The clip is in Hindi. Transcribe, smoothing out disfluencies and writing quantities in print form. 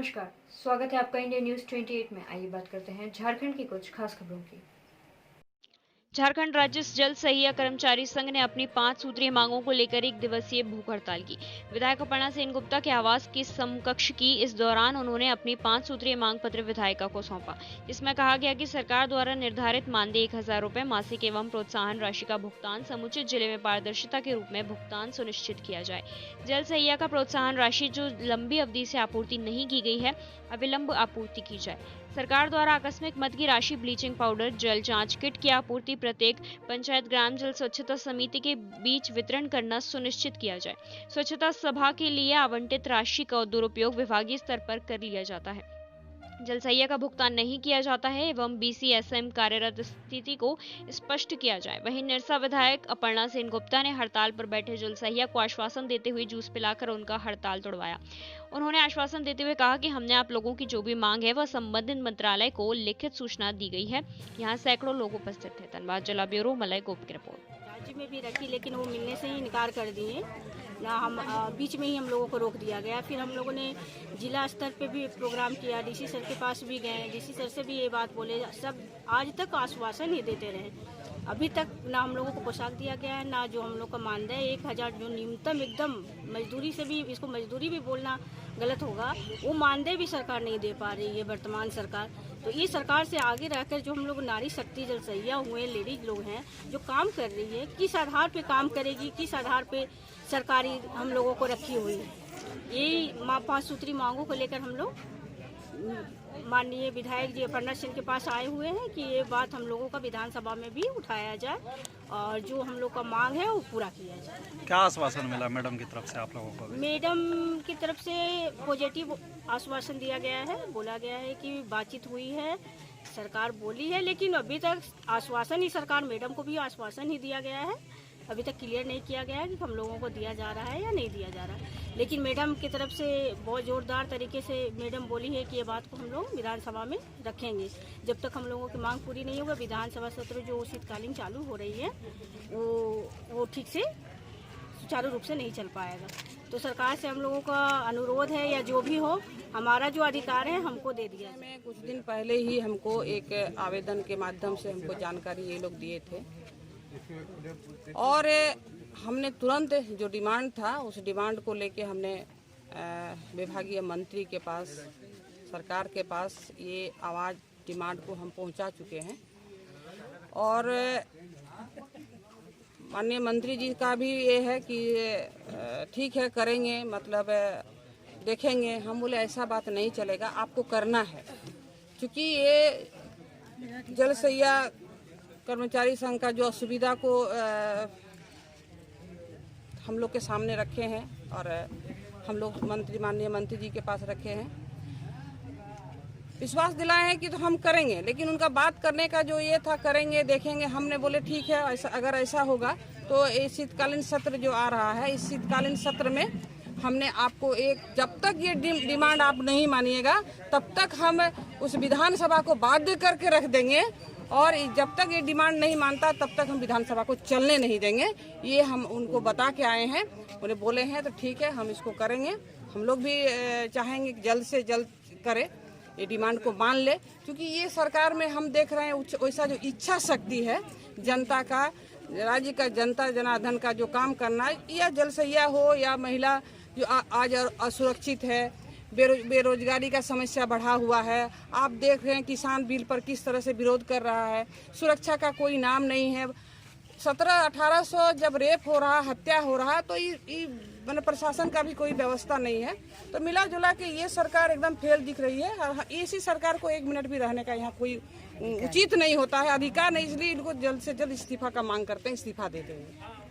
नमस्कार, स्वागत है आपका इंडिया न्यूज 28 में। आइए बात करते हैं झारखंड की कुछ खास खबरों की। झारखंड राज्य जल सहिया कर्मचारी संघ ने अपनी 5 सूत्रीय मांगों को लेकर 1 दिवसीय भूख हड़ताल की। विधायक अपर्णा सेनगुप्ता के आवास के समकक्ष की। इस दौरान उन्होंने अपनी 5 सूत्रीय मांग पत्र विधायिका को सौंपा, जिसमें कहा गया कि सरकार द्वारा निर्धारित मानदेय 1000 रुपए मासिक एवं प्रोत्साहन राशि का भुगतान समुचित जिले में पारदर्शिता के रूप में भुगतान सुनिश्चित किया जाए। जल सहिया का प्रोत्साहन राशि जो लंबी अवधि से आपूर्ति नहीं की गई है, अविलंब आपूर्ति की जाए। सरकार द्वारा आकस्मिक मद की राशि, ब्लीचिंग पाउडर, जल जांच किट की आपूर्ति प्रत्येक पंचायत ग्राम जल स्वच्छता समिति के बीच वितरण करना सुनिश्चित किया जाए। स्वच्छता सभा के लिए आवंटित राशि का दुरुपयोग विभागीय स्तर पर कर लिया जाता है। जल सहिया का भुगतान नहीं किया जाता है एवं BCSM कार्यरत स्थिति को स्पष्ट किया जाए। वहीं निरसा विधायक अपर्णा सेनगुप्ता ने हड़ताल पर बैठे जल सहिया को आश्वासन देते हुए जूस पिलाकर उनका हड़ताल तोड़वाया। उन्होंने आश्वासन देते हुए कहा कि हमने आप लोगों की जो भी मांग है वह संबंधित मंत्रालय को लिखित सूचना दी गई है। यहाँ सैकड़ों लोग उपस्थित थे। धनबाद जिला ब्यूरो मलय गोप की रिपोर्ट। राज्य में भी रखी, लेकिन वो मिलने से ही इनकार कर दिए ना। हम बीच में ही हम लोगों को रोक दिया गया। फिर हम लोगों ने जिला स्तर पे भी प्रोग्राम किया, DC सर के पास भी गए, DC सर से भी ये बात बोले। सब आज तक आश्वासन ही देते रहे। अभी तक ना हम लोगों को पोशाक दिया गया है, ना जो हम लोग का मानदेय 1000 जो न्यूनतम एकदम मजदूरी से भी, इसको मजदूरी भी बोलना गलत होगा, वो मानदेय भी सरकार नहीं दे पा रही है वर्तमान सरकार। तो ये सरकार से आगे रहकर जो हम लोग नारी शक्ति जल सहिया हुए लेडीज लोग हैं जो काम कर रही है, किस आधार पे काम करेगी, किस आधार पे सरकारी हम लोगों को रखी हुई है। यही 5 सूत्री मांगों को लेकर हम लोग माननीय विधायक जी अपर्णा सेन के पास आए हुए हैं कि ये बात हम लोगों का विधानसभा में भी उठाया जाए और जो हम लोग का मांग है वो पूरा किया जाए। क्या आश्वासन मिला मैडम की तरफ से आप लोगों को? मैडम की तरफ से पॉजिटिव आश्वासन दिया गया है। बोला गया है कि बातचीत हुई है, सरकार बोली है, लेकिन अभी तक आश्वासन ही, सरकार मैडम को भी आश्वासन ही दिया गया है। अभी तक क्लियर नहीं किया गया है कि हम लोगों को दिया जा रहा है या नहीं दिया जा रहा है। लेकिन मैडम की तरफ से बहुत ज़ोरदार तरीके से मैडम बोली है कि ये बात को हम लोग विधानसभा में रखेंगे। जब तक हम लोगों की मांग पूरी नहीं होगा, विधानसभा सत्र जो शीतकालीन चालू हो रही है वो ठीक से सुचारू रूप से नहीं चल पाएगा। तो सरकार से हम लोगों का अनुरोध है, या जो भी हो, हमारा जो अधिकार है हमको दे दिया जाए। कुछ दिन पहले ही हमको एक आवेदन के माध्यम से हमको जानकारी ये लोग दिए थे और हमने तुरंत जो डिमांड था उस डिमांड को लेके हमने विभागीय मंत्री के पास, सरकार के पास ये आवाज़ डिमांड को हम पहुंचा चुके हैं। और माननीय मंत्री जी का भी ये है कि ठीक है करेंगे, मतलब देखेंगे। हम बोले ऐसा बात नहीं चलेगा, आपको करना है, क्योंकि ये जल सहिया कर्मचारी संघ का जो असुविधा को हम लोग के सामने रखे हैं और हम लोग माननीय मंत्री जी के पास रखे हैं। विश्वास दिलाए हैं कि तो हम करेंगे, लेकिन उनका बात करने का जो ये था करेंगे, देखेंगे। हमने बोले ठीक है, ऐसा अगर ऐसा होगा तो ये शीतकालीन सत्र जो आ रहा है, इस शीतकालीन सत्र में हमने आपको जब तक ये डिमांड आप नहीं मानिएगा तब तक हम उस विधानसभा को बाध्य करके रख देंगे, और जब तक ये डिमांड नहीं मानता तब तक हम विधानसभा को चलने नहीं देंगे। ये हम उनको बता के आए हैं, उन्हें बोले हैं, तो ठीक है हम इसको करेंगे। हम लोग भी चाहेंगे कि जल्द से जल्द करे, ये डिमांड को मान ले, क्योंकि ये सरकार में हम देख रहे हैं वैसा जो इच्छा शक्ति है जनता का, राज्य का जनता जनार्दन का जो काम करना, या जल सहिया हो या महिला जो आज असुरक्षित है, बेरोजगारी का समस्या बढ़ा हुआ है। आप देख रहे हैं किसान बिल पर किस तरह से विरोध कर रहा है, सुरक्षा का कोई नाम नहीं है। 1700-1800 जब रेप हो रहा, हत्या हो रहा, तो मैंने प्रशासन का भी कोई व्यवस्था नहीं है। तो मिला जुला के ये सरकार एकदम फेल दिख रही है। इसी सरकार को 1 मिनट भी रहने का यहाँ कोई उचित नहीं होता है, अधिकार नहीं, इसलिए इनको जल्द से जल्द इस्तीफा का मांग करते हैं, इस्तीफा देते हैं।